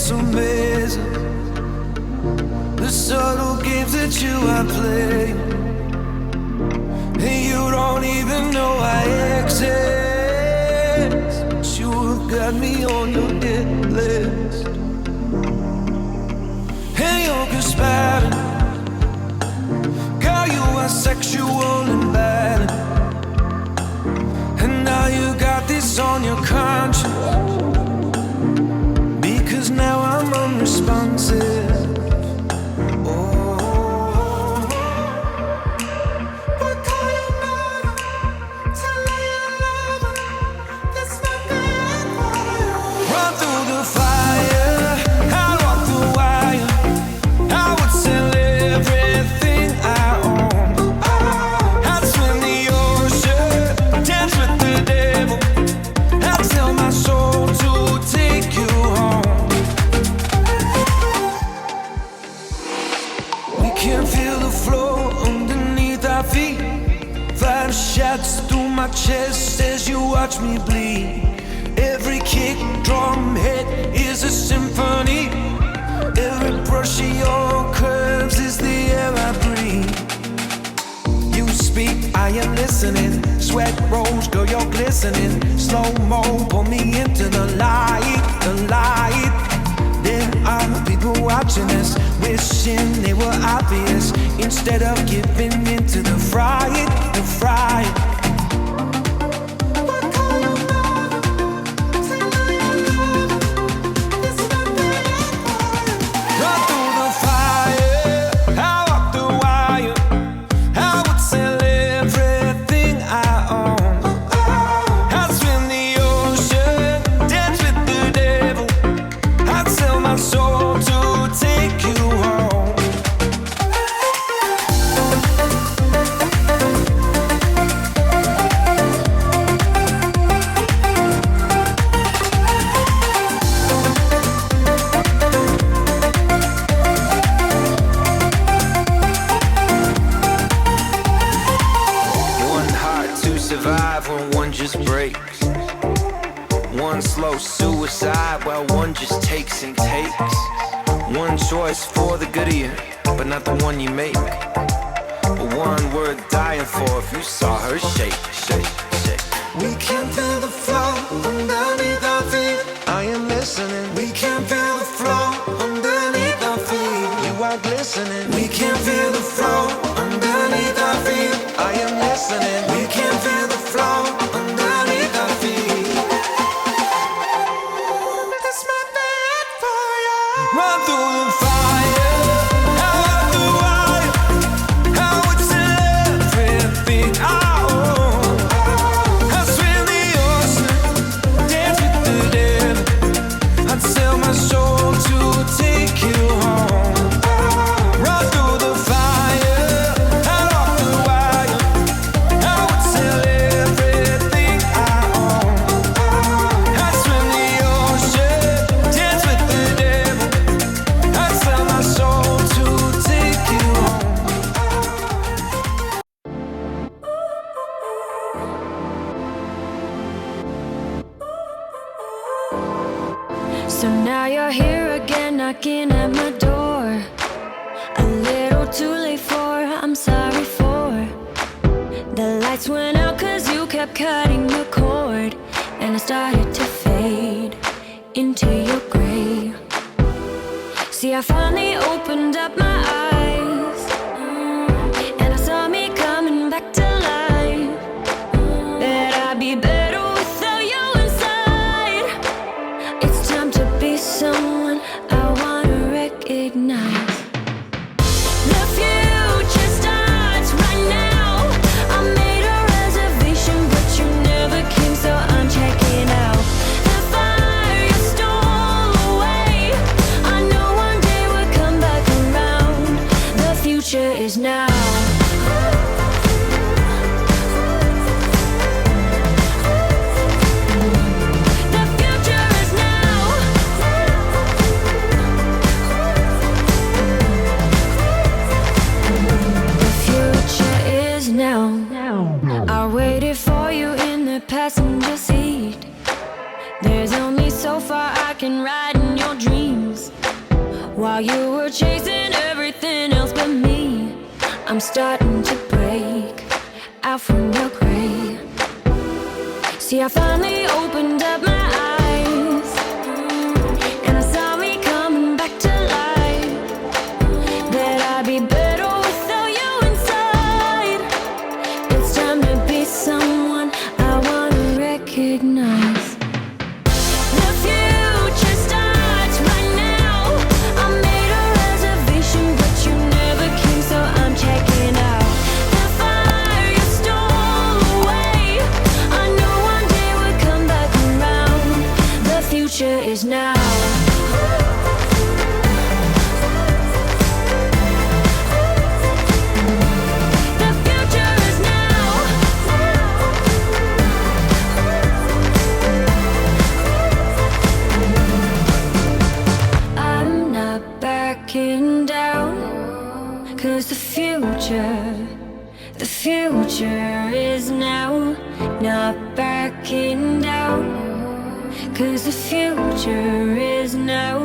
it's amazing, the subtle games that you are playing, and you don't even know I exist. But you have got me on your hit list, and you're conspiring. Girl, you are sexual and bad, and now you got this on your conscience, because now I'm unresponsive. Through my chest as you watch me bleed. Every kick, drum hit is a symphony. Every brush of your curves is the air I breathe. You speak, I am listening. Sweat rolls, girl, you're glistening. Slow-mo, pull me into the light, the light. There are people watching us, wishing they were obvious, instead of giving into the fright, the fright. Choice for the good of you, but not the one you make. One worth dying for if you saw her shake, shake, shake. We can feel the flow underneath our feet. I am listening. We can feel the flow underneath our feet. You are glistening. We can feel the flow underneath our feet. I am listening. We can feel the flow underneath our feet. This might be it for you. Run through the fire. So now you're here again, knocking at my door. A little too late for, I'm sorry for. The lights went out cause you kept cutting the cord, and I started to fade into your gray. See, I finally opened up my eyes, and I saw me coming back to life. That I'd be better without you inside. It's time to be someone I wanna recognize. The future starts right now. I made a reservation, but you never came, so I'm checking out. The fire you stole away, I know one day we'll come back around. you were chasing everything else but me. I'm starting to break out from your gray. See, I finally opened up my eyes, and I saw me coming back to life. That I'd be better without you inside. It's time to be someone I wanna recognize. The future starts right now. I made a reservation, but you never came, so I'm checking out. The fire you stole away, I knew one day would come back around. The future is now. The future is now. I'm not backing down, 'cause the future is now. Not backing down, 'cause the future is now.